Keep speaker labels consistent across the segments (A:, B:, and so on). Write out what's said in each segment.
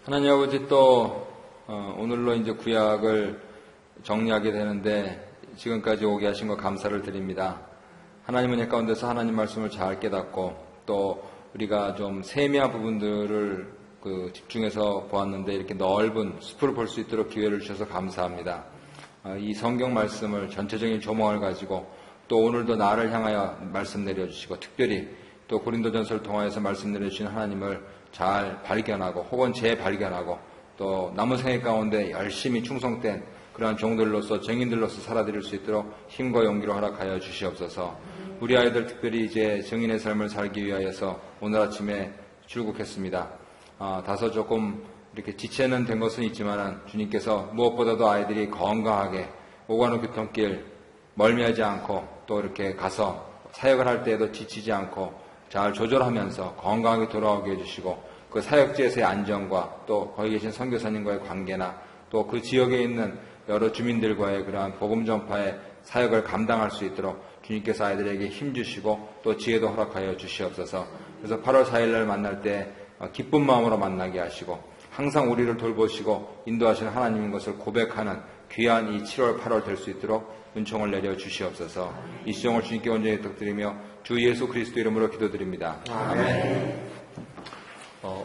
A: 하나님 아버지 또 오늘로 이제 구약을 정리하게 되는데 지금까지 오게 하신 것 감사를 드립니다. 하나님은 이 가운데서 하나님 말씀을 잘 깨닫고 또 우리가 좀 세미한 부분들을 집중해서 보았는데 이렇게 넓은 숲을 볼 수 있도록 기회를 주셔서 감사합니다. 이 성경 말씀을 전체적인 조망을 가지고 또 오늘도 나를 향하여 말씀 내려주시고 특별히 또 고린도전서를 통하여서 말씀 내려주신 하나님을 잘 발견하고 혹은 재발견하고 또 남은 생애 가운데 열심히 충성된 그러한 종들로서 증인들로서 살아드릴 수 있도록 힘과 용기로 허락하여 주시옵소서. 우리 아이들 특별히 이제 증인의 삶을 살기 위하여서 오늘 아침에 출국했습니다. 다소 조금 이렇게 지체는 된 것은 있지만은 주님께서 무엇보다도 아이들이 건강하게 오가는 교통길 멀미하지 않고 또 이렇게 가서 사역을 할 때에도 지치지 않고 잘 조절하면서 건강하게 돌아오게 해주시고 그 사역지에서의 안정과 또 거기 계신 선교사님과의 관계나 또 그 지역에 있는 여러 주민들과의 그러한 복음 전파의 사역을 감당할 수 있도록 주님께서 아이들에게 힘주시고 또 지혜도 허락하여 주시옵소서. 그래서 8월 4일날 만날 때 기쁜 마음으로 만나게 하시고 항상 우리를 돌보시고 인도하시는 하나님인 것을 고백하는 귀한 이 7월 8월 될 수 있도록 은총을 내려 주시옵소서. 이 시종을 주님께 온전히 부탁드리며 주 예수 그리스도 이름으로 기도드립니다. 아멘.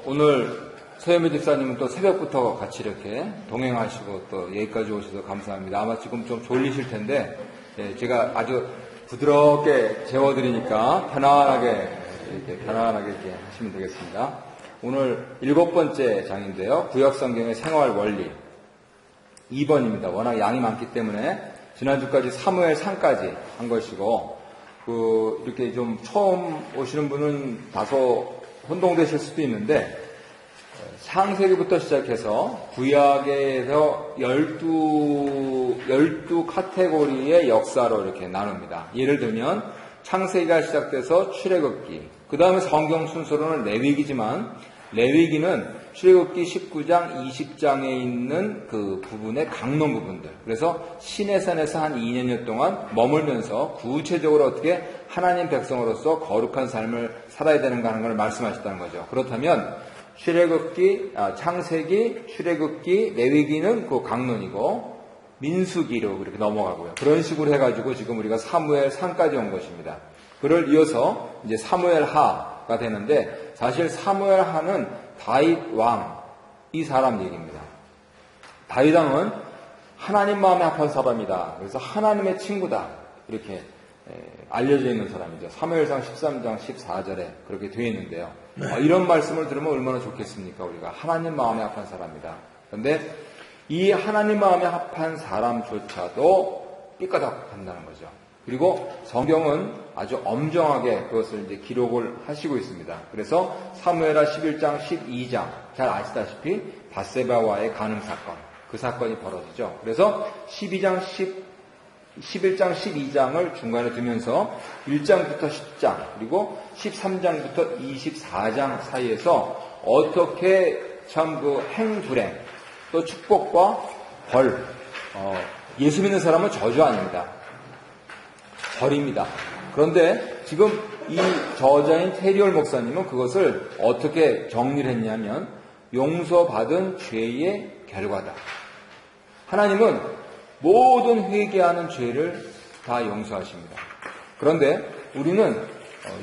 A: 오늘 서현미 집사님은 또 새벽부터 같이 이렇게 동행하시고 또 여기까지 오셔서 감사합니다. 아마 지금 좀 졸리실 텐데 제가 아주 부드럽게 재워드리니까 편안하게 이렇게 하시면 되겠습니다. 오늘 7번째 장인데요. 구약성경의 생활 원리 2번입니다. 워낙 양이 많기 때문에 지난주까지 사무엘 3까지 한 것이고 이렇게 좀 처음 오시는 분은 다소 혼동되실 수도 있는데 창세기부터 시작해서 구약에서 12 카테고리의 역사로 이렇게 나눕니다. 예를 들면 창세기가 시작돼서 출애굽기, 그 다음에 성경 순서로는 레위기지만 레위기는 출애굽기 19장, 20장에 있는 그 부분의 강론 부분들. 그래서 시내산에서 한 2년여 동안 머물면서 구체적으로 어떻게 하나님 백성으로서 거룩한 삶을 살아야 되는가 하는 걸 말씀하셨다는 거죠. 그렇다면 창세기, 출애굽기, 레위기는 그 강론이고 민수기로 그렇게 넘어가고요. 그런 식으로 해가지고 지금 우리가 사무엘 3까지 온 것입니다. 그를 이어서 이제 사무엘 하가 되는데 사실 사무엘 하는 다윗 왕, 이 사람 얘기입니다. 다윗 왕은 하나님 마음에 합한 사람이다. 그래서 하나님의 친구다. 이렇게 알려져 있는 사람이죠. 사무엘상 13장 14절에 그렇게 되어 있는데요. 이런 말씀을 들으면 얼마나 좋겠습니까? 우리가 하나님 마음에 합한 사람이다. 그런데 이 하나님 마음에 합한 사람조차도 삐까덕한다는 거죠. 그리고 성경은 아주 엄정하게 그것을 이제 기록을 하시고 있습니다. 그래서 사무엘하 11장, 12장 잘 아시다시피 밧세바와의 간음 사건, 그 사건이 벌어지죠. 그래서 11장, 12장을 중간에 두면서 1장부터 10장 그리고 13장부터 24장 사이에서 어떻게 참 그 행불행 또 축복과 벌, 예수 믿는 사람은 저주 아닙니다. 벌입니다. 그런데 지금 이 저자인 테리얼 목사님은 그것을 어떻게 정리를 했냐면 용서받은 죄의 결과다. 하나님은 모든 회개하는 죄를 다 용서하십니다. 그런데 우리는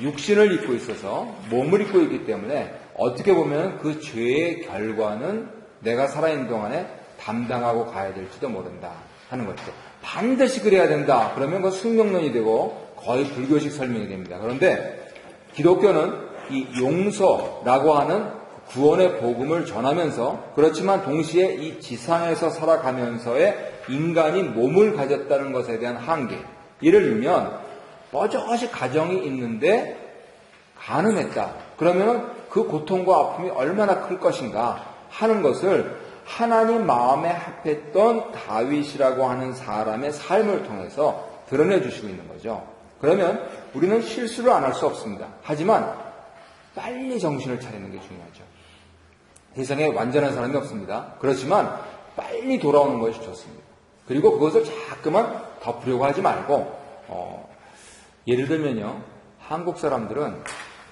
A: 육신을 입고 있어서 몸을 입고 있기 때문에 어떻게 보면 그 죄의 결과는 내가 살아있는 동안에 담당하고 가야 될지도 모른다 하는 것이죠. 반드시 그래야 된다. 그러면 그 숙명론이 되고 거의 불교식 설명이 됩니다. 그런데 기독교는 이 용서라고 하는 구원의 복음을 전하면서 그렇지만 동시에 이 지상에서 살아가면서의 인간이 몸을 가졌다는 것에 대한 한계. 예를 들면 뻗어시 가정이 있는데 간음했다. 그러면 그 고통과 아픔이 얼마나 클 것인가 하는 것을 하나님 마음에 합했던 다윗이라고 하는 사람의 삶을 통해서 드러내 주시고 있는 거죠. 그러면 우리는 실수를 안 할 수 없습니다. 하지만 빨리 정신을 차리는 게 중요하죠. 세상에 완전한 사람이 없습니다. 그렇지만 빨리 돌아오는 것이 좋습니다. 그리고 그것을 자꾸만 덮으려고 하지 말고 예를 들면요. 한국 사람들은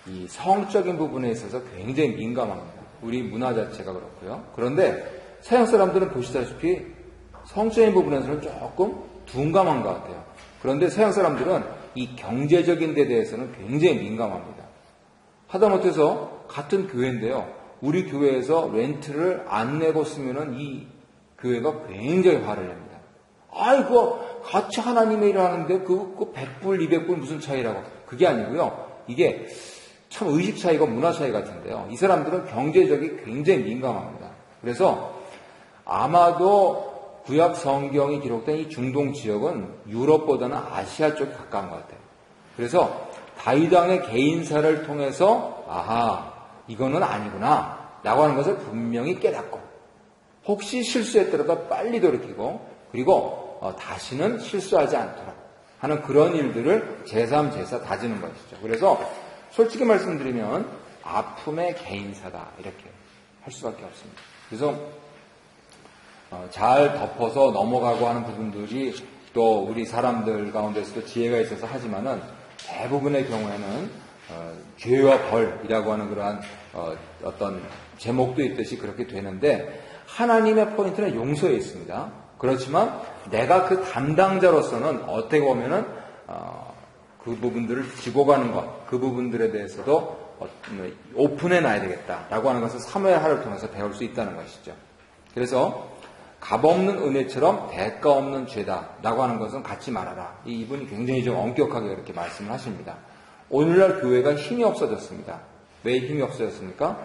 A: 이 성적인 부분에 있어서 굉장히 민감합니다. 우리 문화 자체가 그렇고요. 그런데 서양 사람들은 보시다시피 성적인 부분에서는 조금 둔감한 것 같아요. 그런데 서양 사람들은 이 경제적인 데 대해서는 굉장히 민감합니다. 하다못해서 같은 교회인데요. 우리 교회에서 렌트를 안 내고 쓰면은 이 교회가 굉장히 화를 냅니다. 아이고, 같이 하나님의 일을 하는데 그 100불, 200불 무슨 차이라고. 그게 아니고요. 이게 참 의식 차이가 문화 차이 같은데요. 이 사람들은 경제적이 굉장히 민감합니다. 그래서 아마도 구약 성경이 기록된 이 중동 지역은 유럽보다는 아시아 쪽에 가까운 것 같아요. 그래서 다윗 왕의 개인사를 통해서 아하, 이거는 아니구나 라고 하는 것을 분명히 깨닫고 혹시 실수했더라도 빨리 돌이키고 그리고 다시는 실수하지 않도록 하는 그런 일들을 제3, 제4 다지는 것이죠. 그래서 솔직히 말씀드리면 아픔의 개인사다 이렇게 할 수밖에 없습니다. 그래서 잘 덮어서 넘어가고 하는 부분들이 또 우리 사람들 가운데서도 지혜가 있어서 하지만은 대부분의 경우에는 죄와 벌이라고 하는 그러한 어떤 제목도 있듯이 그렇게 되는데 하나님의 포인트는 용서에 있습니다. 그렇지만 내가 그 담당자로서는 어떻게 보면은 그 부분들을 지고 가는 것, 그 부분들에 대해서도 오픈해 놔야 되겠다라고 하는 것을 사무엘 하를 통해서 배울 수 있다는 것이죠. 그래서 값없는 은혜처럼 대가 없는 죄다라고 하는 것은 갖지 말아라. 이분이 굉장히 좀 엄격하게 이렇게 말씀을 하십니다. 오늘날 교회가 힘이 없어졌습니다. 왜 힘이 없어졌습니까?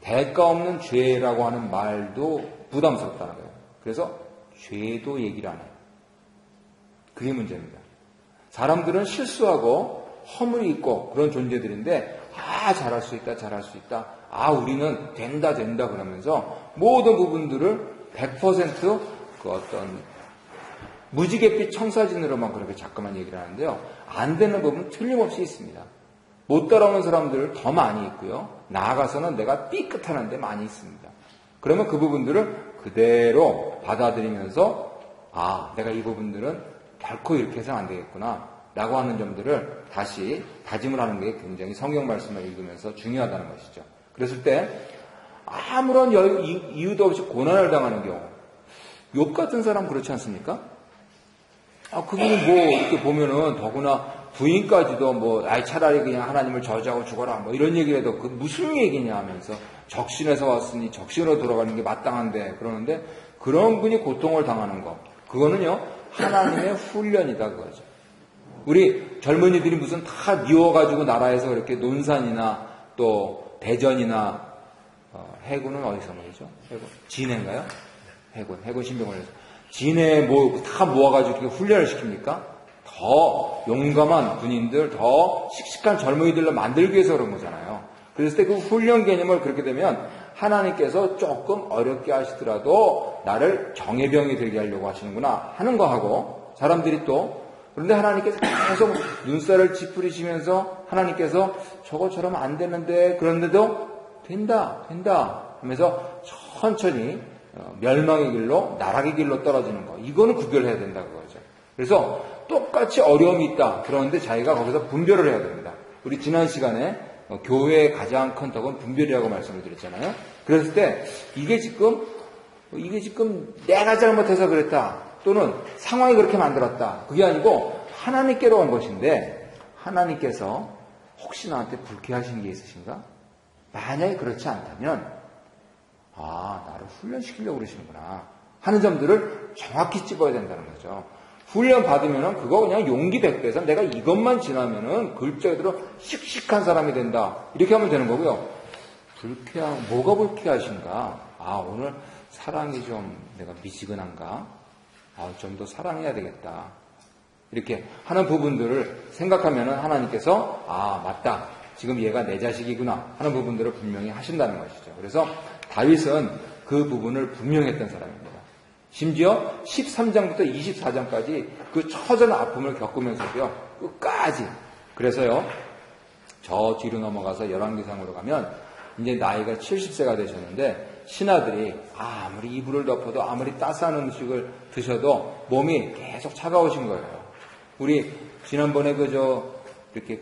A: 대가 없는 죄라고 하는 말도 부담스럽다는 거예요. 그래서 죄도 얘기를 안 해요. 그게 문제입니다. 사람들은 실수하고 허물이 있고 그런 존재들인데 잘할 수 있다 잘할 수 있다 우리는 된다 그러면서 모든 부분들을 100% 그 어떤 무지갯빛 청사진으로만 그렇게 자꾸만 얘기를 하는데요. 안 되는 부분은 틀림없이 있습니다. 못 따라오는 사람들 더 많이 있고요. 나아가서는 내가 삐끗하는 데 많이 있습니다. 그러면 그 부분들을 그대로 받아들이면서 내가 이 부분들은 결코 이렇게 해서는 안 되겠구나 라고 하는 점들을 다시 다짐을 하는 게 굉장히 성경 말씀을 읽으면서 중요하다는 것이죠. 그랬을 때 아무런 이유도 없이 고난을 당하는 경우 욥 같은 사람 그렇지 않습니까? 그분은 뭐 이렇게 보면은 더구나 부인까지도 차라리 그냥 하나님을 저주하고 죽어라 이런 얘기를 해도 그 무슨 얘기냐 하면서 적신에서 왔으니 적신으로 돌아가는 게 마땅한데 그러는데 그런 분이 고통을 당하는 거 그거는요 하나님의 훈련이다 그거죠. 우리 젊은이들이 무슨 다 미워가지고 나라에서 이렇게 논산이나 또 대전이나 해군은 어디서 모이죠? 해군 진해인가요? 해군 신병원에서 진해 다 모아가지고 이렇게 훈련을 시킵니까? 더 용감한 군인들, 더 씩씩한 젊은이들로 만들기 위해서 그런 거잖아요. 그랬을 때 그 훈련 개념을 그렇게 되면 하나님께서 조금 어렵게 하시더라도 나를 정예병이 되게 하려고 하시는구나 하는 거하고 사람들이 또 그런데 하나님께서 계속 눈살을 찌푸리시면서 하나님께서 저것처럼 안 되는데 그런데도 된다 하면서 천천히 멸망의 길로 나락의 길로 떨어지는 거 이거는 구별해야 된다 그거죠. 그래서 똑같이 어려움이 있다 그러는데 자기가 거기서 분별을 해야 됩니다. 우리 지난 시간에 교회의 가장 큰 덕은 분별이라고 말씀을 드렸잖아요. 그랬을 때 이게 지금 내가 잘못해서 그랬다 또는 상황이 그렇게 만들었다 그게 아니고 하나님께로 온 것인데 하나님께서 혹시 나한테 불쾌하신 게 있으신가? 만약에 그렇지 않다면 나를 훈련시키려고 그러시는구나 하는 점들을 정확히 찝어야 된다는 거죠. 훈련 받으면은 그거 그냥 용기 100배에서 내가 이것만 지나면은 글자대로 씩씩한 사람이 된다 이렇게 하면 되는 거고요. 뭐가 불쾌하신가? 오늘 사랑이 좀 내가 미지근한가? 좀 더 사랑해야 되겠다 이렇게 하는 부분들을 생각하면은 하나님께서 맞다 지금 얘가 내 자식이구나 하는 부분들을 분명히 하신다는 것이죠. 그래서 다윗은 그 부분을 분명히 했던 사람입니다. 심지어 13장부터 24장까지 그 처절한 아픔을 겪으면서도요 끝까지 그래서요 저 뒤로 넘어가서 열왕기상으로 가면 이제 나이가 70세가 되셨는데 신하들이 아무리 이불을 덮어도 아무리 따스한 음식을 드셔도 몸이 계속 차가우신 거예요. 우리 지난번에 이렇게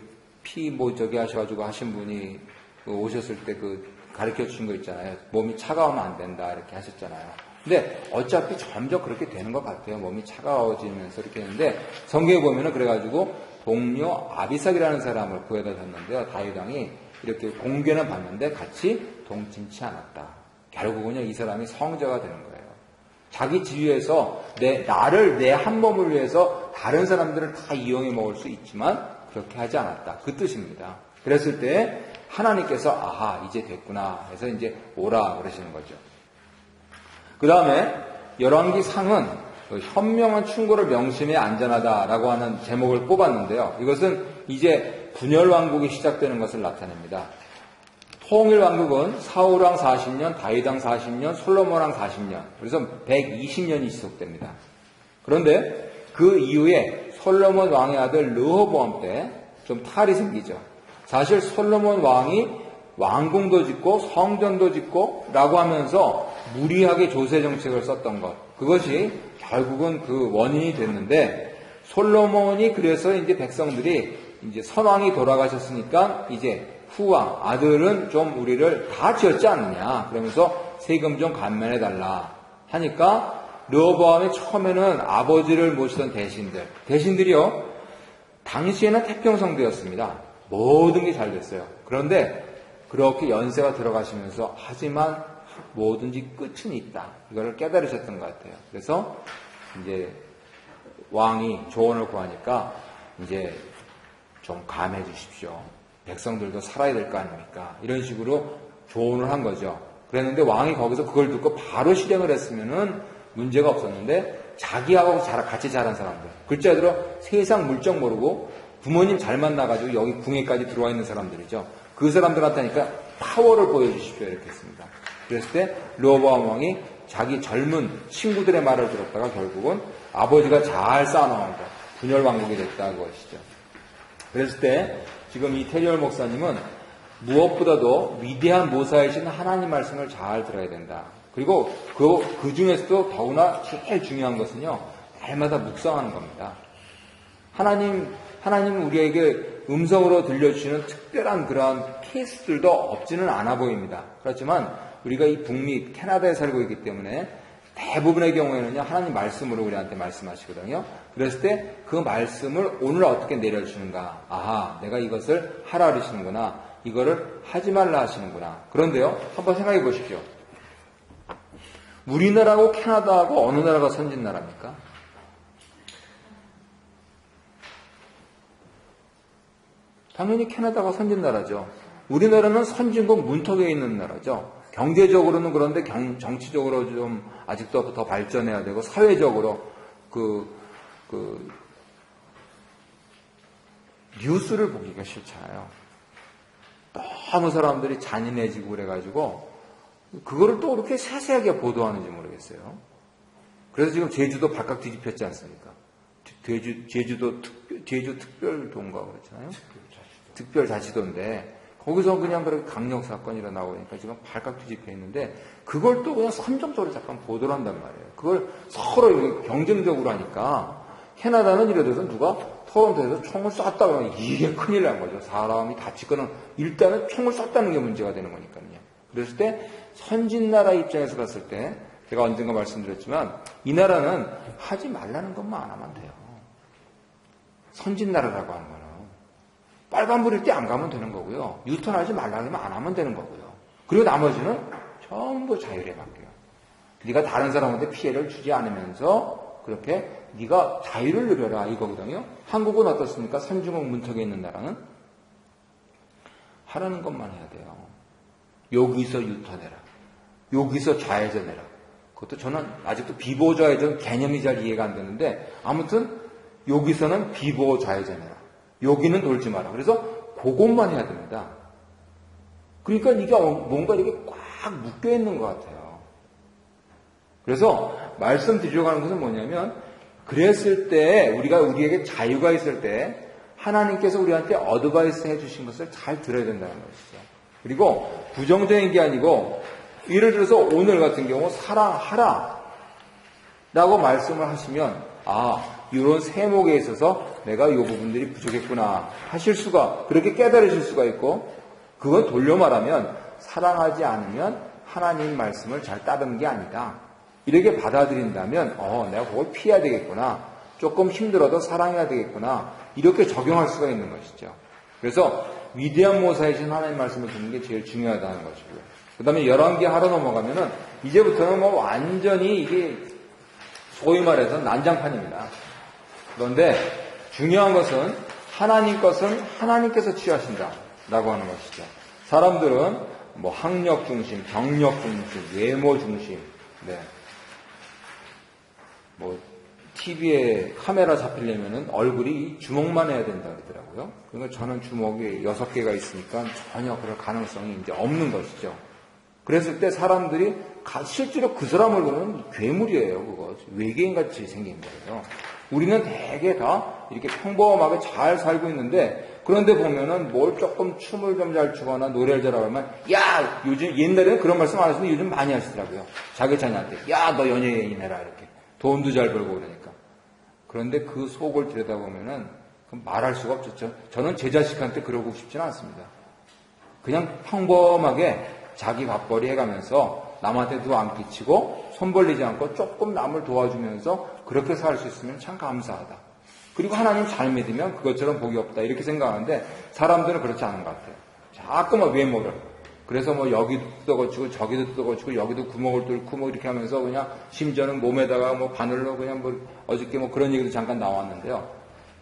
A: 하셔가지고 하신 분이 오셨을 때 그 가르쳐 주신 거 있잖아요. 몸이 차가우면 안 된다 이렇게 하셨잖아요. 근데 어차피 점점 그렇게 되는 것 같아요. 몸이 차가워지면서 이렇게 했는데 성경에 보면은 그래가지고 동료 아비삭이라는 사람을 구해다 줬는데요. 다윗 왕이 이렇게 공개는 봤는데 같이 동침치 않았다. 결국은요 이 사람이 성자가 되는 거예요. 자기 지위에서 나를 내 한 몸을 위해서 다른 사람들을 다 이용해 먹을 수 있지만 그렇게 하지 않았다. 그 뜻입니다. 그랬을 때 하나님께서 아하 이제 됐구나 해서 이제 오라 그러시는 거죠. 그 다음에 열왕기 상은 현명한 충고를 명심해 안전하다라고 하는 제목을 뽑았는데요. 이것은 이제 분열왕국이 시작되는 것을 나타냅니다. 통일왕국은 사울왕 40년, 다윗왕 40년, 솔로몬왕 40년, 그래서 120년이 지속됩니다. 그런데 그 이후에 솔로몬 왕의 아들 르호보암 때 좀 탈이 생기죠. 사실 솔로몬 왕이 왕궁도 짓고 성전도 짓고 라고 하면서 무리하게 조세 정책을 썼던 것, 그것이 결국은 그 원인이 됐는데, 솔로몬이 그래서 이제 백성들이 이제 선왕이 돌아가셨으니까 이제 후왕 아들은 좀 우리를 다 지었지 않느냐 그러면서 세금 좀 감면해달라 하니까 르호보암이 처음에는 아버지를 모시던 대신들이요 당시에는 태평성대였습니다. 모든 게 잘 됐어요. 그런데 그렇게 연세가 들어가시면서 하지만 뭐든지 끝은 있다 이거를 깨달으셨던 것 같아요. 그래서 이제 왕이 조언을 구하니까 이제 좀 감해 주십시오. 백성들도 살아야 될 거 아닙니까? 이런 식으로 조언을 한 거죠. 그랬는데 왕이 거기서 그걸 듣고 바로 실행을 했으면은 문제가 없었는데 자기하고 같이 자란 사람들, 글자대로 세상 물정 모르고 부모님 잘 만나가지고 여기 궁예까지 들어와 있는 사람들이죠. 그 사람들한테니까 파워를 보여주십시오 이렇게 했습니다. 그랬을 때 르호보암 왕이 자기 젊은 친구들의 말을 들었다가 결국은 아버지가 잘 쌓아놓은 것, 분열왕국이 됐다고 하시죠. 그랬을 때 지금 이 테리얼 목사님은 무엇보다도 위대한 모사이신 하나님 말씀을 잘 들어야 된다. 그리고 그 중에서도 더구나 제일 중요한 것은요, 날마다 묵상하는 겁니다. 하나님은 우리에게 음성으로 들려주시는 특별한 그러한 케이스들도 없지는 않아 보입니다. 그렇지만 우리가 이 북미 캐나다에 살고 있기 때문에 대부분의 경우에는요, 하나님 말씀으로 우리한테 말씀하시거든요. 그랬을 때 그 말씀을 오늘 어떻게 내려주시는가. 아하, 내가 이것을 하라 하시는구나. 이거를 하지 말라 하시는구나. 그런데요, 한번 생각해 보십시오. 우리나라하고 캐나다하고 어느 나라가 선진나라입니까? 당연히 캐나다가 선진나라죠. 우리나라는 선진국 문턱에 있는 나라죠. 경제적으로는 그런데 정치적으로 좀 아직도 더 발전해야 되고, 사회적으로 뉴스를 보기가 싫잖아요. 너무 사람들이 잔인해지고 그래가지고 그거를 또 그렇게 세세하게 보도하는지 모르겠어요. 그래서 지금 제주도 발칵 뒤집혔지 않습니까? 제주 특별도인가 그렇잖아요. 특별자치도인데 거기서 그냥 그렇게 강력 사건이 일어나오니까 지금 발칵 뒤집혀 있는데 그걸 또 그냥 선정적으로 잠깐 보도를 한단 말이에요. 그걸 서로 경쟁적으로 하니까 캐나다는 이래 돼서 누가 토론토에서 총을 쐈다 그러면 이게 큰일 난 거죠. 사람이 다치거나 일단은 총을 쐈다는 게 문제가 되는 거니까요. 그랬을 때 선진나라 입장에서 봤을 때 제가 언젠가 말씀드렸지만 이 나라는 하지 말라는 것만 안 하면 돼요. 선진나라라고 하는 거는 빨간불일 때 안 가면 되는 거고요. 유턴하지 말라는 안 하면 되는 거고요. 그리고 나머지는 전부 자율에 맡겨요. 네가 다른 사람한테 피해를 주지 않으면서 그렇게 네가 자유를 누려라 이거거든요. 한국은 어떻습니까? 선진국 문턱에 있는 나라는 하라는 것만 해야 돼요. 여기서 유턴해라. 여기서 좌회전해라. 그것도 저는 아직도 비보호 좌회전 개념이 잘 이해가 안 되는데 아무튼 여기서는 비보호 좌회전해라. 여기는 돌지 마라. 그래서 그것만 해야 됩니다. 그러니까 이게 뭔가 이렇게 꽉 묶여 있는 것 같아요. 그래서 말씀드리려고 하는 것은 뭐냐면 그랬을 때 우리에게 자유가 있을 때 하나님께서 우리한테 어드바이스 해주신 것을 잘 들어야 된다는 것이죠. 그리고 부정적인 게 아니고 예를 들어서 오늘 같은 경우 사랑하라 라고 말씀을 하시면 이런 세목에 있어서 내가 이 부분들이 부족했구나 하실 수가 그렇게 깨달으실 수가 있고 그건 돌려 말하면 사랑하지 않으면 하나님 말씀을 잘 따르는 게 아니다. 이렇게 받아들인다면 내가 그걸 피해야 되겠구나. 조금 힘들어도 사랑해야 되겠구나. 이렇게 적용할 수가 있는 것이죠. 그래서 위대한 모사이신 하나님 말씀을 듣는 게 제일 중요하다는 것이고요. 그 다음에 11개 하러 넘어가면은 이제부터는 뭐 완전히 이게 소위 말해서 난장판입니다. 그런데 중요한 것은 하나님 것은 하나님께서 취하신다라고 하는 것이죠. 사람들은 뭐 학력 중심, 경력 중심, 외모 중심, 뭐 TV에 카메라 잡히려면은 얼굴이 주먹만 해야 된다 그러더라고요. 그러니까 저는 주먹이 6개가 있으니까 전혀 그럴 가능성이 이제 없는 것이죠. 그랬을 때 사람들이 실제로 그 사람 얼굴은 괴물이에요. 그거 외계인 같이 생긴 거예요. 우리는 되게 다 이렇게 평범하게 잘 살고 있는데, 그런데 보면은 뭘 조금 춤을 좀 잘 추거나 노래를 잘하면, 야, 요즘, 옛날에는 그런 말씀 안 하시는데 요즘 많이 하시더라고요. 자기 자녀한테, 야, 너 연예인 해라, 이렇게. 돈도 잘 벌고 그러니까. 그런데 그 속을 들여다보면은 말할 수가 없었죠. 저는 제 자식한테 그러고 싶지는 않습니다. 그냥 평범하게 자기 밥벌이 해가면서 남한테도 안 끼치고 손 벌리지 않고 조금 남을 도와주면서 그렇게 살 수 있으면 참 감사하다. 그리고 하나님 잘 믿으면 그것처럼 복이 없다. 이렇게 생각하는데 사람들은 그렇지 않은 것 같아요. 자꾸 뭐 외모를. 그래서 뭐 여기도 뜯어거치고 저기도 뜯어거치고 여기도 구멍을 뚫고 뭐 이렇게 하면서 그냥 심지어는 몸에다가 뭐 바늘로 그냥 뭐 어저께 뭐 그런 얘기도 잠깐 나왔는데요.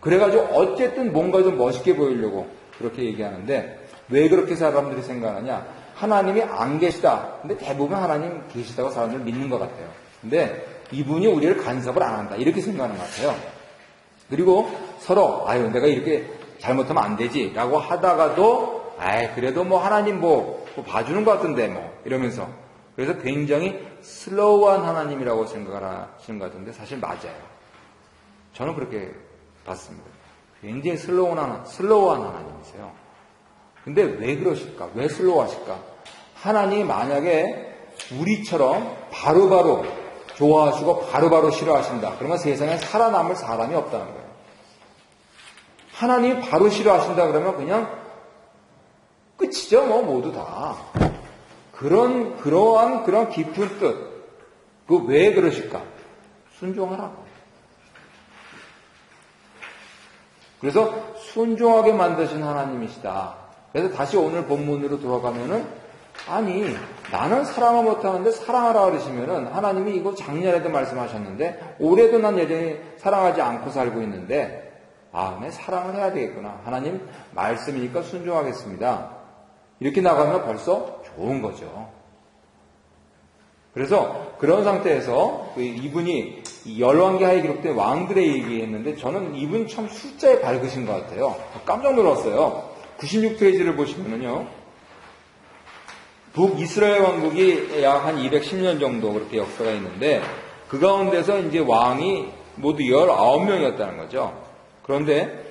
A: 그래가지고 어쨌든 뭔가 좀 멋있게 보이려고 그렇게 얘기하는데 왜 그렇게 사람들이 생각하냐? 하나님이 안 계시다. 근데 대부분 하나님 계시다고 사람들 믿는 것 같아요. 근데 이분이 우리를 간섭을 안 한다. 이렇게 생각하는 것 같아요. 그리고 서로 내가 이렇게 잘못하면 안 되지 라고 하다가도 그래도 뭐 하나님 뭐 봐주는 것 같은데 뭐 이러면서, 그래서 굉장히 슬로우한 하나님이라고 생각을 하시는 것 같은데 사실 맞아요. 저는 그렇게 봤습니다. 굉장히 슬로우한 하나님이세요. 근데 왜 그러실까? 왜 슬로우하실까? 하나님이 만약에 우리처럼 바로바로 좋아하시고 바로바로 싫어하신다. 그러면 세상에 살아남을 사람이 없다는 거예요. 하나님이 바로 싫어하신다 그러면 그냥 끝이죠. 뭐 모두 다. 그러한 깊은 뜻. 왜 그러실까? 순종하라고. 그래서 순종하게 만드신 하나님이시다. 그래서 다시 오늘 본문으로 돌아가면은 나는 사랑을 못하는데 사랑하라 그러시면은 하나님이 이거 작년에도 말씀하셨는데 올해도 난 여전히 사랑하지 않고 살고 있는데 내 사랑을 해야 되겠구나. 하나님 말씀이니까 순종하겠습니다. 이렇게 나가면 벌써 좋은 거죠. 그래서 그런 상태에서 이분이 열왕기하에 기록된 왕들의 얘기했는데 저는 이분 참 숫자에 밝으신 것 같아요. 깜짝 놀랐어요. 96페이지를 보시면은요. 북이스라엘 왕국이 약 한 210년 정도 그렇게 역사가 있는데 그 가운데서 이제 왕이 모두 19명이었다는 거죠. 그런데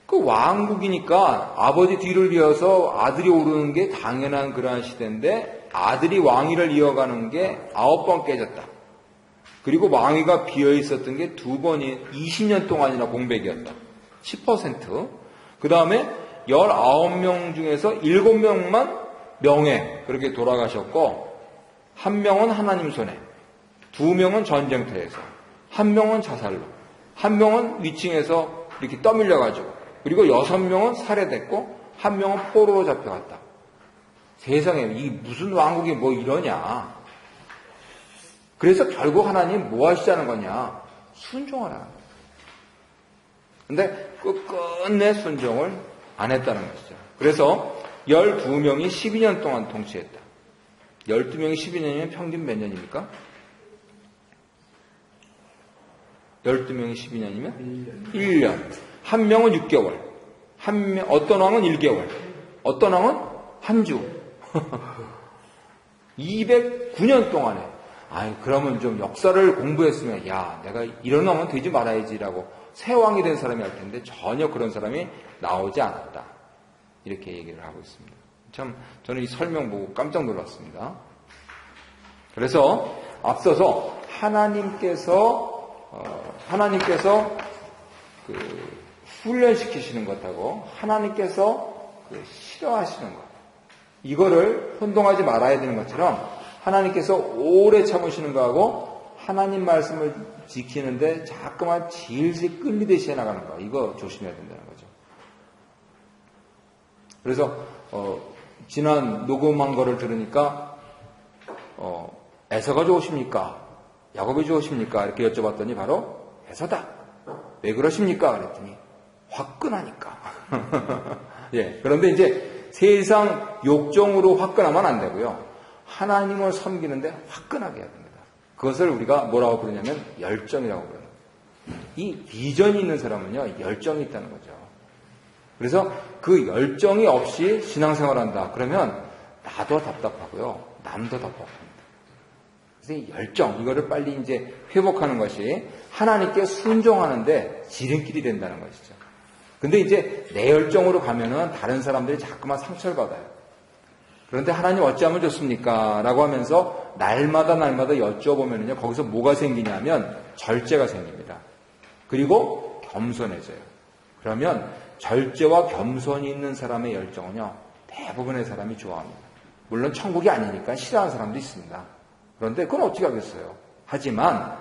A: 그 왕국이니까 아버지 뒤를 이어서 아들이 오르는 게 당연한 그러한 시대인데 아들이 왕위를 이어가는 게 9번 깨졌다. 그리고 왕위가 비어 있었던 게 2번이 20년 동안이나 공백이었다. 10%. 그 다음에 19명 중에서 7명만 명예 그렇게 돌아가셨고 1명은 하나님 손에, 2명은 전쟁터에서, 1명은 자살로, 1명은 위층에서 이렇게 떠밀려가지고, 그리고 6명은 살해됐고 1명은 포로로 잡혀갔다. 세상에 이 무슨 왕국이 뭐 이러냐. 그래서 결국 하나님 뭐 하시자는 거냐. 순종하라는 거예요. 근데 끝내 순종을 안 했다는 것이죠. 그래서 12명이 12년 동안 통치했다. 12명이 12년이면 평균 몇 년입니까? 12명이 12년이면 1년. 한 명은 6개월. 어떤 왕은 1개월. 어떤 왕은 한 주. 209년 동안에. 그러면 좀 역사를 공부했으면, 내가 이런 왕은 되지 말아야지라고 새 왕이 된 사람이 할 텐데 전혀 그런 사람이 나오지 않았다. 이렇게 얘기를 하고 있습니다. 참 저는 이 설명 보고 깜짝 놀랐습니다. 그래서 앞서서 하나님께서 훈련시키시는 것하고 하나님께서 싫어하시는 것, 이거를 혼동하지 말아야 되는 것처럼 하나님께서 오래 참으시는 거하고 하나님 말씀을 지키는데 자꾸만 질질 끌리듯이 해나가는 거, 이거 조심해야 된다는 거죠. 그래서 지난 녹음한 거를 들으니까 에서가 좋으십니까? 야곱이 좋으십니까? 이렇게 여쭤봤더니 바로 에서다. 왜 그러십니까? 그랬더니 화끈하니까. 예, 그런데 이제 세상 욕정으로 화끈하면 안 되고요. 하나님을 섬기는데 화끈하게 해야 됩니다. 그것을 우리가 뭐라고 부르냐면 열정이라고 부르는 거예요. 이 비전이 있는 사람은요, 열정이 있다는 거죠. 그래서 그 열정이 없이 신앙생활한다. 그러면 나도 답답하고요, 남도 답답합니다. 그래서 이 열정, 이거를 빨리 이제 회복하는 것이 하나님께 순종하는데 지름길이 된다는 것이죠. 근데 이제 내 열정으로 가면은 다른 사람들이 자꾸만 상처를 받아요. 그런데 하나님 어찌하면 좋습니까? 라고 하면서 날마다 여쭤보면요, 거기서 뭐가 생기냐면 절제가 생깁니다. 그리고 겸손해져요. 그러면 절제와 겸손이 있는 사람의 열정은요, 대부분의 사람이 좋아합니다. 물론 천국이 아니니까 싫어하는 사람도 있습니다. 그런데 그건 어떻게 하겠어요? 하지만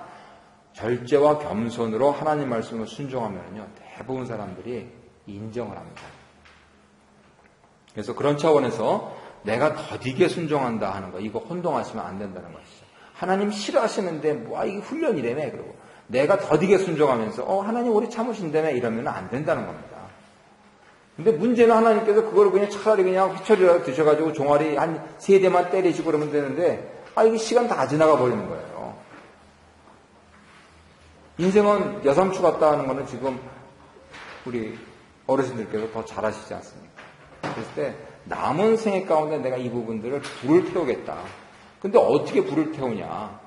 A: 절제와 겸손으로 하나님 말씀을 순종하면요, 대부분 사람들이 인정을 합니다. 그래서 그런 차원에서 내가 더디게 순종한다 하는 거, 이거 혼동하시면 안 된다는 것이죠. 하나님 싫어하시는데 이게 훈련이라며. 그러고 내가 더디게 순종하면서 하나님 오래 참으신다며 이러면 안 된다는 겁니다. 근데 문제는 하나님께서 그걸 그냥 차라리 그냥 회초리라도 드셔가지고 종아리 한 3대만 때리시고 그러면 되는데 이게 시간 다 지나가 버리는 거예요. 인생은 여삼추 같다 하는 거는 지금 우리 어르신들께서 더 잘하시지 않습니까? 그랬을 때 남은 생애 가운데 내가 이 부분들을 불을 태우겠다. 근데 어떻게 불을 태우냐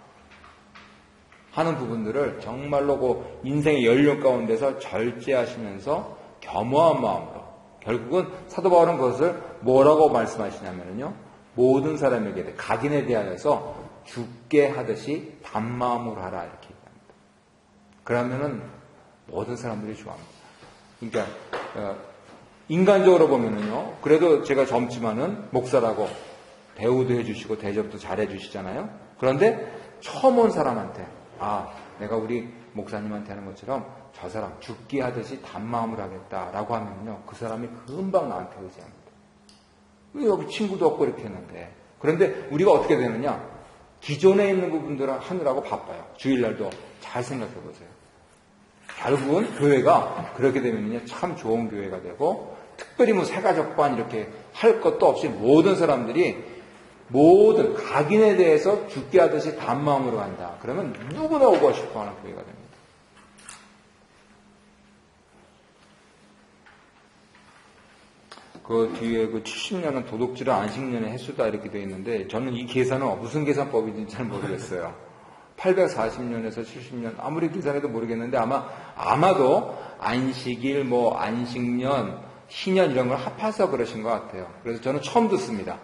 A: 하는 부분들을 정말로 그 인생의 연륜 가운데서 절제하시면서 겸허한 마음으로, 결국은 사도 바울은 그것을 뭐라고 말씀하시냐면요, 모든 사람에게 각인에 대하여서 죽게 하듯이 단마음으로 하라, 이렇게 얘기합니다. 그러면은 모든 사람들이 좋아합니다. 그러니까 인간적으로 보면은요, 그래도 제가 젊지만은 목사라고 대우도 해주시고 대접도 잘 해주시잖아요. 그런데 처음 온 사람한테 내가 우리 목사님한테 하는 것처럼 저 사람 죽게 하듯이 단마음을 하겠다라고 하면요, 그 사람이 금방 나한테 의지합니다. 여기 친구도 없고 이렇게 했는데. 그런데 우리가 어떻게 되느냐, 기존에 있는 부분들을 하느라고 바빠요. 주일날도 잘 생각해 보세요. 결국은 교회가 그렇게 되면요, 참 좋은 교회가 되고, 특별히 새가족반 이렇게 할 것도 없이 모든 사람들이 모든 각인에 대해서 죽게 하듯이 단마음으로 한다. 그러면 누구나 오고 싶어 하는 교회가 됩니다. 그 뒤에 70년은 도둑질을 안식년에 횟수다 이렇게 되어 있는데, 저는 이 계산은 무슨 계산법인지 잘 모르겠어요. 840년에서 70년 아무리 계산해도 모르겠는데 아마도 안식일, 안식년, 희년 이런 걸 합해서 그러신 것 같아요. 그래서 저는 처음 듣습니다.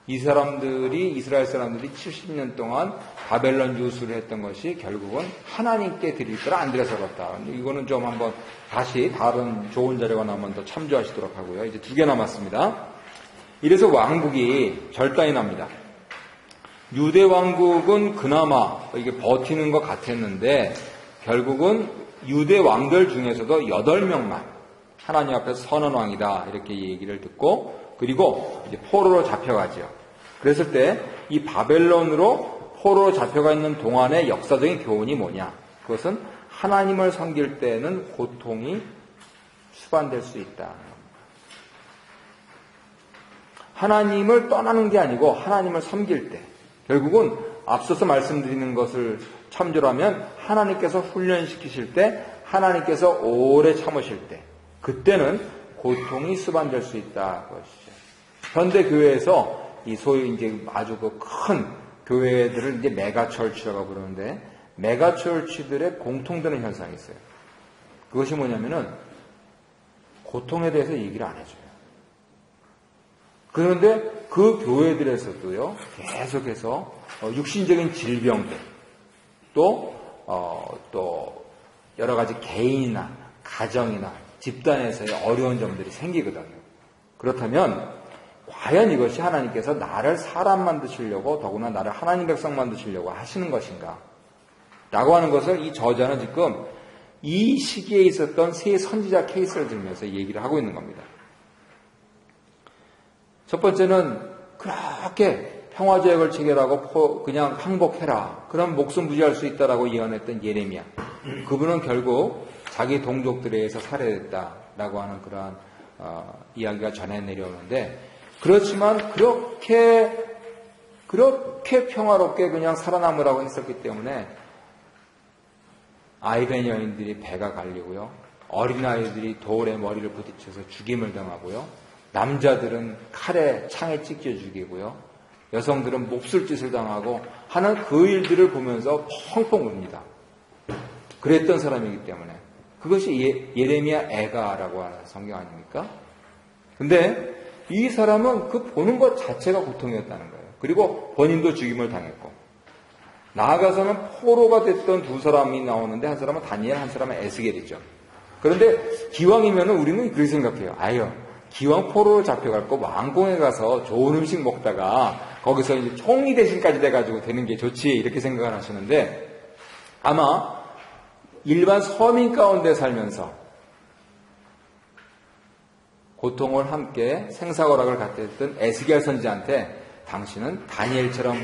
A: 이스라엘 사람들이 70년 동안 바벨론 유수를 했던 것이 결국은 하나님께 드릴 걸 안 드려서 그렇다. 이거는 좀 한번 다시 다른 좋은 자료가 나오면 더 참조하시도록 하고요. 이제 2개 남았습니다. 이래서 왕국이 절단이 납니다. 유대 왕국은 그나마 이게 버티는 것 같았는데, 결국은 유대 왕들 중에서도 8명만 하나님 앞에서 선한 왕이다 이렇게 얘기를 듣고, 그리고 이제 포로로 잡혀가죠. 그랬을 때 이 바벨론으로 포로로 잡혀가 있는 동안의 역사적인 교훈이 뭐냐? 그것은 하나님을 섬길 때는 고통이 수반될 수 있다. 하나님을 떠나는 게 아니고 하나님을 섬길 때, 결국은 앞서서 말씀드리는 것을 참조하면 하나님께서 훈련시키실 때, 하나님께서 오래 참으실 때, 그때는 고통이 수반될 수 있다. 그것이죠. 현대 교회에서 이 소위 이제 아주 큰 교회들을 이제 메가철치라고 부르는데, 메가철치들의 공통되는 현상이 있어요. 그것이 뭐냐면은 고통에 대해서 얘기를 안 해줘요. 그런데 그 교회들에서도요, 계속해서 육신적인 질병들, 또 여러 가지 개인이나 가정이나 집단에서의 어려운 점들이 생기거든요. 그렇다면 과연 이것이 하나님께서 나를 사람 만드시려고 더구나 나를 하나님 백성 만드시려고 하시는 것인가? 라고 하는 것을 이 저자는 지금 이 시기에 있었던 세 선지자 케이스를 들면서 얘기를 하고 있는 겁니다. 첫 번째는 그렇게 평화조약을 체결하고 그냥 항복해라. 그럼 목숨 부지할 수 있다라고 예언했던 예레미야. 그분은 결국 자기 동족들에 의해서 살해됐다라고 하는 그러한 이야기가 전해 내려오는데, 그렇지만 그렇게 평화롭게 그냥 살아남으라고 했었기 때문에 아이벤 여인들이 배가 갈리고요. 어린아이들이 돌에 머리를 부딪혀서 죽임을 당하고요. 남자들은 칼에 창에 찢겨 죽이고요. 여성들은 몹쓸 짓을 당하고 하는 그 일들을 보면서 펑펑 웁니다. 그랬던 사람이기 때문에. 그것이 예레미야 애가라고 하는 성경 아닙니까? 근데 이 사람은 그 보는 것 자체가 고통이었다는 거예요. 그리고 본인도 죽임을 당했고, 나아가서는 포로가 됐던 두 사람이 나오는데, 한 사람은 다니엘, 한 사람은 에스겔이죠. 그런데 기왕이면 우리는 그렇게 생각해요. 아유, 기왕 포로로 잡혀갈 거 왕궁에 가서 좋은 음식 먹다가 거기서 이제 총리 대신까지 돼가지고 되는 게 좋지, 이렇게 생각을 하시는데, 아마 일반 서민 가운데 살면서 고통을 함께 생사고락을 갖게 했던 에스겔 선지자한테 당신은 다니엘처럼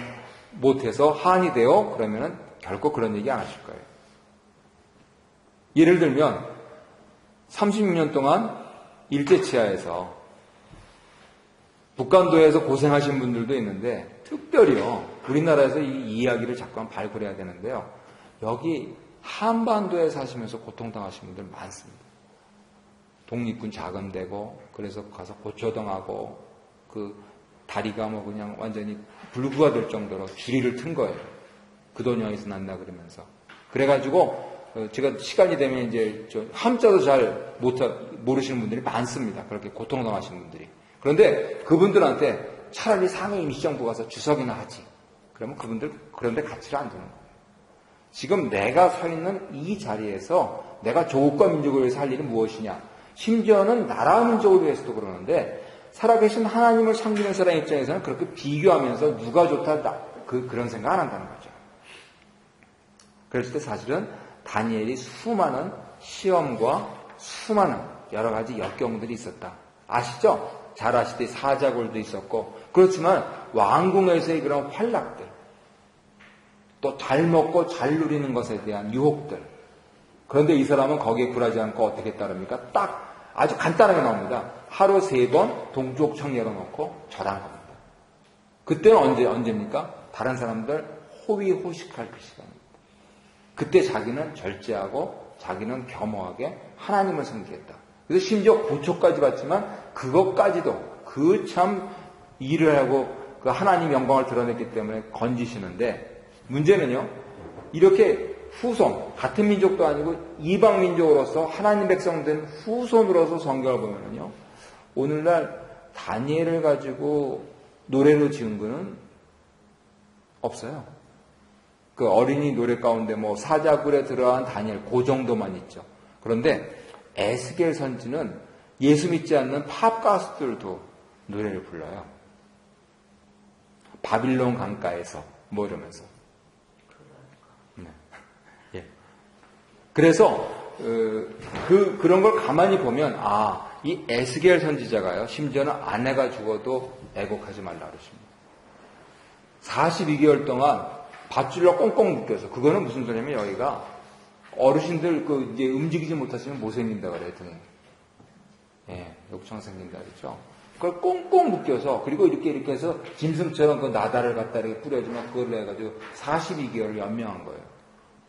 A: 못해서 한이 되어, 그러면은 결코 그런 얘기 안 하실 거예요. 예를 들면 36년 동안 일제치하에서 북한도에서 고생하신 분들도 있는데, 특별히요 우리나라에서 이 이야기를 자꾸만 발굴해야 되는데요, 여기 한반도에 사시면서 고통당하신 분들 많습니다. 독립군 자금되고, 그래서 가서 고초당하고, 그 다리가 뭐 그냥 완전히 불구가 될 정도로 주리를 튼 거예요. 그 돈이 어디서 났나 그러면서. 그래가지고 제가 시간이 되면 이제 함자도 잘 모르시는 분들이 많습니다. 그렇게 고통당하신 분들이. 그런데 그분들한테 차라리 상해 임시정부 가서 주석이나 하지. 그러면 그분들 그런데 가치를 안 두는 거예요. 지금 내가 서 있는 이 자리에서 내가 조국과 민족을 위해서 할 일은 무엇이냐. 심지어는 나라 민족을 위해서도 그러는데, 살아계신 하나님을 섬기는 사람 입장에서는 그렇게 비교하면서 누가 좋다, 그런 생각 안 한다는 거죠. 그랬을 때 사실은 다니엘이 수많은 시험과 수많은 여러 가지 역경들이 있었다. 아시죠? 잘 아시듯이 사자굴도 있었고, 그렇지만 왕궁에서의 그런 활락들, 또 잘 먹고 잘 누리는 것에 대한 유혹들. 그런데 이 사람은 거기에 굴하지 않고 어떻게 따릅니까? 딱 아주 간단하게 나옵니다. 하루 3번 동족 청례로 놓고 절하는 겁니다. 그때는 언제입니까? 다른 사람들 호위호식할 그 시간입니다. 그때 자기는 절제하고 자기는 겸허하게 하나님을 섬기겠다. 그래서 심지어 고초까지 받지만 그것까지도 그 참 일을 하고 그 하나님 영광을 드러냈기 때문에 건지시는데, 문제는요, 이렇게 후손, 같은 민족도 아니고 이방 민족으로서 하나님 백성 된 후손으로서 성경을 보면요, 오늘날 다니엘을 가지고 노래로 지은 거는 없어요. 그 어린이 노래 가운데 뭐 사자굴에 들어간 다니엘 그 정도만 있죠. 그런데 에스겔 선지는 예수 믿지 않는 팝 가수들도 노래를 불러요. 바빌론 강가에서 뭐 이러면서. 네. 예. 그래서 그런 걸 가만히 보면, 이 에스겔 선지자가요, 심지어는 아내가 죽어도 애곡하지 말라 그러십니다. 42개월 동안 밧줄로 꽁꽁 묶여서, 그거는 무슨 소리냐면, 여기가 어르신들 이제 움직이지 못하시면 못 생긴다 그래요, 등에. 예, 욕창 생긴다 그랬죠. 그걸 꽁꽁 묶여서, 그리고 이렇게 해서 짐승처럼 그 나다를 갖다 이렇게 뿌려주면 그걸 해가지고 42개월을 연명한 거예요.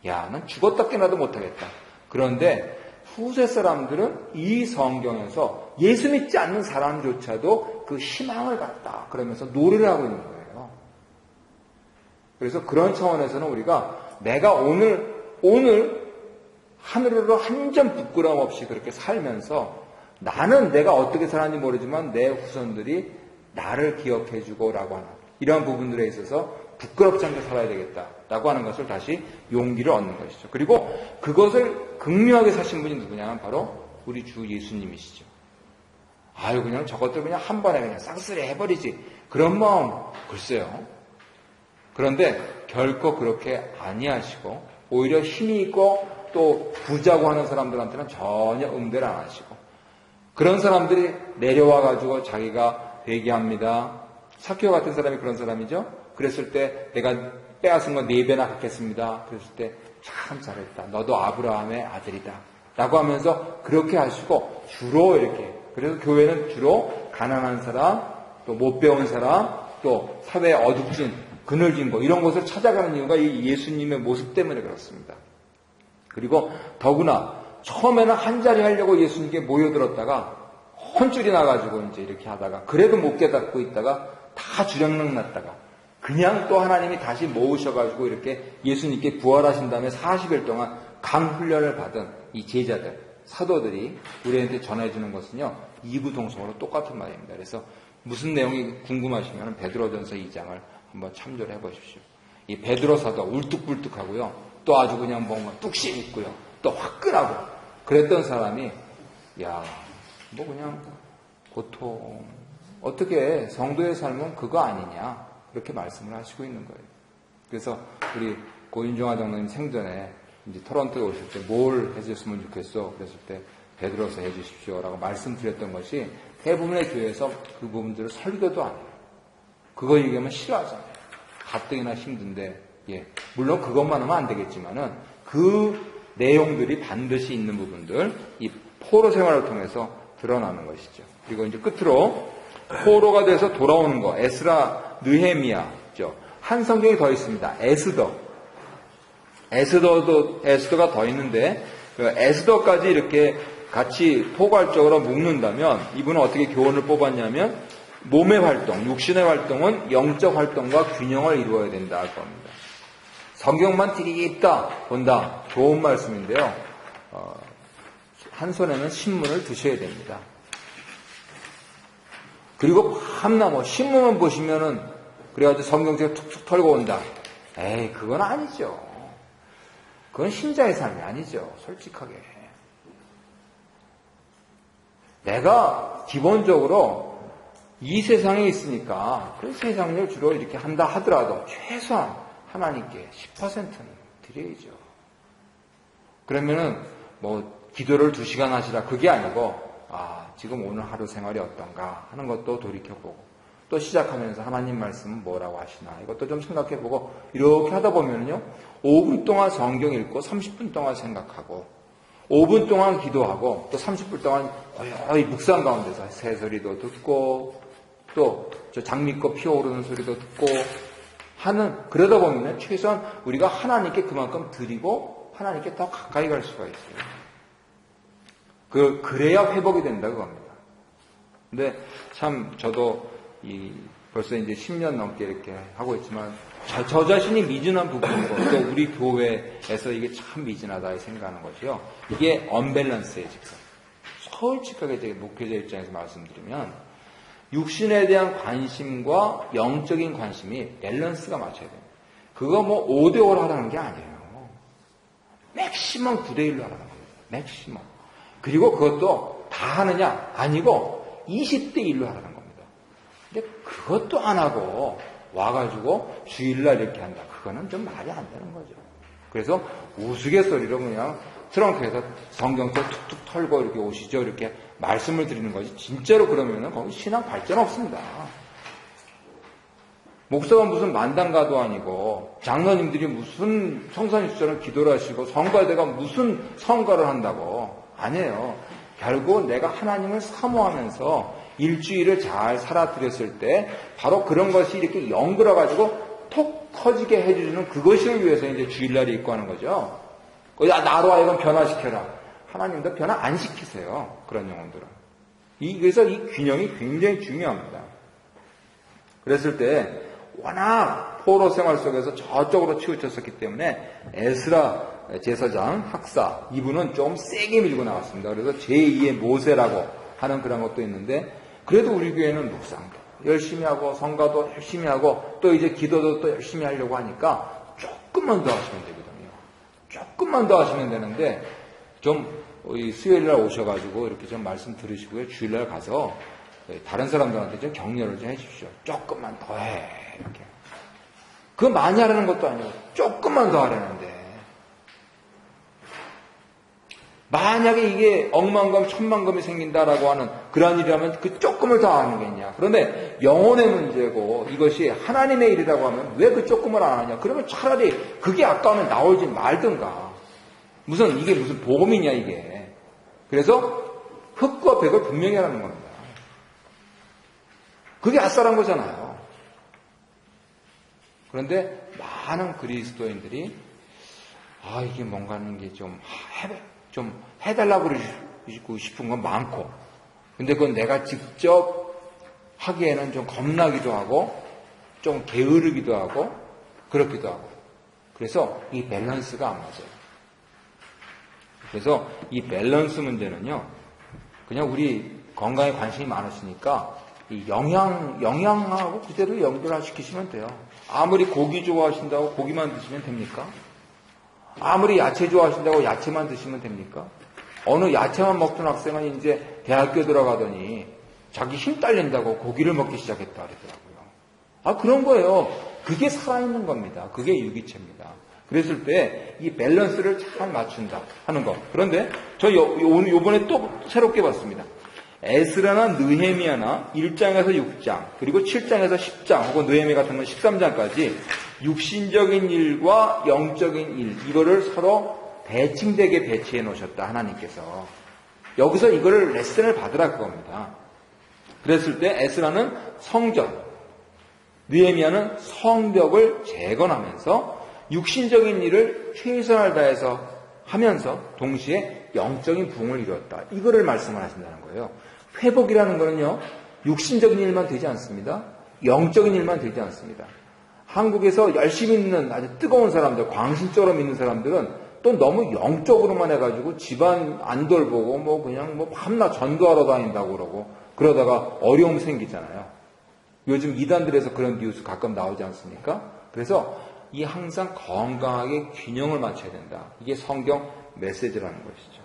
A: 야, 난 죽었다 깨나도 못하겠다. 그런데 후세 사람들은 이 성경에서 예수 믿지 않는 사람조차도 그 희망을 갖다 그러면서 노래를 하고 있는 거예요. 그래서 그런 차원에서는 우리가 내가 오늘 하늘으로 한 점 부끄러움 없이 그렇게 살면서, 나는 내가 어떻게 살았는지 모르지만 내 후손들이 나를 기억해주고 라고 하는 이러한 부분들에 있어서 부끄럽지 않게 살아야 되겠다라고 하는 것을 다시 용기를 얻는 것이죠. 그리고 그것을 극명하게 사신 분이 누구냐면 바로 우리 주 예수님이시죠. 아유, 그냥 저것들 그냥 한 번에 그냥 싹쓸이 해버리지. 그런 마음, 글쎄요. 그런데 결코 그렇게 아니하시고, 오히려 힘이 있고, 또 부자고 하는 사람들한테는 전혀 응대를 안 하시고, 그런 사람들이 내려와가지고 자기가 회개합니다. 사케오 같은 사람이 그런 사람이죠. 그랬을 때 내가 빼앗은 건 4배나 갚겠습니다. 그랬을 때 참 잘했다. 너도 아브라함의 아들이다. 라고 하면서 그렇게 하시고 주로 이렇게, 그래서 교회는 주로 가난한 사람, 또 못 배운 사람, 또 사회에 어둡진 그늘진 거 이런 곳을 찾아가는 이유가 이 예수님의 모습 때문에 그렇습니다. 그리고 더구나 처음에는 한 자리 하려고 예수님께 모여들었다가 혼줄이 나가지고 이제 이렇게 하다가 그래도 못 깨닫고 있다가 다 주량능 났다가 그냥 또 하나님이 다시 모으셔가지고 이렇게 예수님께 부활하신 다음에 40일 동안 강 훈련을 받은 이 제자들, 사도들이 우리한테 전해주는 것은요, 이구동성으로 똑같은 말입니다. 그래서 무슨 내용이 궁금하시면 베드로전서 2장을 한번 참조를 해보십시오. 이 베드로 사도 울뚝불뚝하고요, 또 아주 그냥 뭔가 뚝심 있고요, 또 화끈하고 그랬던 사람이 뭐 그냥 고통, 어떻게 성도의 삶은 그거 아니냐 그렇게 말씀을 하시고 있는 거예요. 그래서 우리 고윤정아 장로님 생전에 이제 토론토에 오실 때 뭘 해주셨으면 좋겠어 그랬을 때 베드로서 해주십시오라고 말씀드렸던 것이 대부분의 교회에서 그 부분들을 설교도 안 해요. 그거 얘기하면 싫어하잖아요. 가뜩이나 힘든데, 물론 그것만 하면 안 되겠지만은 그 내용들이 반드시 있는 부분들, 이 포로 생활을 통해서 드러나는 것이죠. 그리고 이제 끝으로 포로가 돼서 돌아오는 거, 에스라, 느헤미야죠. 한 성경이 더 있습니다. 에스더가 더 있는데, 그 에스더까지 이렇게 같이 포괄적으로 묶는다면, 이분은 어떻게 교훈을 뽑았냐면, 몸의 활동, 육신의 활동은 영적 활동과 균형을 이루어야 된다 할 겁니다. 성경만 들이있다 본다. 좋은 말씀인데요. 한 손에는 신문을 드셔야 됩니다. 그리고 밤나 신문만 보시면은 그래가지고 성경책을 툭툭 털고 온다. 에이, 그건 아니죠. 그건 신자의 삶이 아니죠. 솔직하게. 내가 기본적으로 이 세상에 있으니까 그 세상을 주로 이렇게 한다 하더라도 최소한 하나님께 10%는 드려야죠. 그러면은 기도를 2시간 하시라 그게 아니고 지금 오늘 하루 생활이 어떤가 하는 것도 돌이켜보고 또 시작하면서 하나님 말씀은 뭐라고 하시나 이것도 좀 생각해보고 이렇게 하다 보면요 5분 동안 성경 읽고 30분 동안 생각하고 5분 동안 기도하고 또 30분 동안 묵상 가운데서 새소리도 듣고 또 저 장미꽃 피어오르는 소리도 듣고 하는 그러다 보면 최소한 우리가 하나님께 그만큼 드리고 하나님께 더 가까이 갈 수가 있어요. 그래야 회복이 된다 그겁니다. 근데 참 저도 벌써 이제 10년 넘게 이렇게 하고 있지만 저 자신이 미진한 부분이고 또 우리 교회에서 이게 참 미진하다 생각하는 것이요. 이게 언밸런스예요 지금. 솔직하게 제 목회자 입장에서 말씀드리면 육신에 대한 관심과 영적인 관심이 밸런스가 맞춰야 됩니다. 그거 5대5로 하라는 게 아니에요. 맥시멈 9대1로 하라는 겁니다. 맥시멈. 그리고 그것도 다 하느냐? 아니고 20대1로 하라는 겁니다. 근데 그것도 안 하고 와가지고 주일날 이렇게 한다. 그거는 좀 말이 안 되는 거죠. 그래서 우스갯소리로 그냥 트렁크에서 성경책 툭툭 털고 이렇게 오시죠. 이렇게 말씀을 드리는 거지. 진짜로 그러면은 거기 신앙 발전 없습니다. 목사가 무슨 만당가도 아니고 장로님들이 무슨 성산일주처럼 기도를 하시고 성가대가 무슨 성가를 한다고. 아니에요. 결국 내가 하나님을 사모하면서 일주일을 잘 살아드렸을 때 바로 그런 것이 이렇게 연결해가지고 톡 터지게 해주는 그것을 위해서 이제 주일날이 있고 하는 거죠. 나로 하여금 변화시켜라. 하나님도 변화 안 시키세요. 그런 영혼들은. 그래서 이 균형이 굉장히 중요합니다. 그랬을 때 워낙 포로 생활 속에서 저쪽으로 치우쳤었기 때문에 에스라 제사장, 학사 이분은 좀 세게 밀고 나왔습니다. 그래서 제2의 모세라고 하는 그런 것도 있는데 그래도 우리 교회는 묵상도 열심히 하고 성가도 열심히 하고 또 이제 기도도 또 열심히 하려고 하니까 조금만 더 하시면 되거든요. 조금만 더 하시면 되는데 좀 수요일날 오셔가지고 이렇게 좀 말씀 들으시고요. 주일날 가서 다른 사람들한테 좀 격려를 좀 해주십시오. 조금만 더 해. 이렇게. 그거 많이 하라는 것도 아니고 조금만 더 하라는데. 만약에 이게 억만금, 천만금이 생긴다라고 하는 그러한 일이라면 그 조금을 더 하는 겠냐. 그런데 영혼의 문제고 이것이 하나님의 일이라고 하면 왜 그 조금을 안 하냐. 그러면 차라리 그게 아까우면 나오지 말든가. 이게 무슨 복음이냐 이게. 그래서 흙과 백을 분명히 하라는 겁니다. 그게 아싸란 거잖아요. 그런데 많은 그리스도인들이 이게 뭔가 하는 게 좀 해달라고 그러고 싶은 건 많고, 근데 그건 내가 직접 하기에는 좀 겁나기도 하고, 좀 게으르기도 하고, 그렇기도 하고. 그래서 이 밸런스가 안 맞아요. 그래서 이 밸런스 문제는요, 그냥 우리 건강에 관심이 많으시니까, 이 영양하고 그대로 연결시키시면 돼요. 아무리 고기 좋아하신다고 고기만 드시면 됩니까? 아무리 야채 좋아하신다고 야채만 드시면 됩니까? 어느 야채만 먹던 학생은 이제 대학교 들어가더니 자기 힘 딸린다고 고기를 먹기 시작했다 그러더라고요. 그런 거예요. 그게 살아있는 겁니다. 그게 유기체입니다. 그랬을 때 이 밸런스를 잘 맞춘다 하는 거. 그런데 저 요번에 또 새롭게 봤습니다. 에스라나 느헤미야나 1장에서 6장, 그리고 7장에서 10장, 혹은 느헤미야 같은 건 13장까지 육신적인 일과 영적인 일, 이거를 서로 대칭되게 배치해 놓으셨다, 하나님께서. 여기서 이거를 레슨을 받으라 그겁니다. 그랬을 때 에스라는 성전, 느헤미야는 성벽을 재건하면서 육신적인 일을 최선을 다해서 하면서 동시에 영적인 부흥을 이루었다. 이거를 말씀을 하신다는 거예요. 회복이라는 거는요, 육신적인 일만 되지 않습니다. 영적인 일만 되지 않습니다. 한국에서 열심히 믿는 아주 뜨거운 사람들, 광신적으로 믿는 사람들은 또 너무 영적으로만 해가지고 집안 안 돌보고 그냥 밤낮 전도하러 다닌다고 그러고 그러다가 어려움 생기잖아요. 요즘 이단들에서 그런 뉴스 가끔 나오지 않습니까? 그래서 이 항상 건강하게 균형을 맞춰야 된다. 이게 성경 메시지라는 것이죠.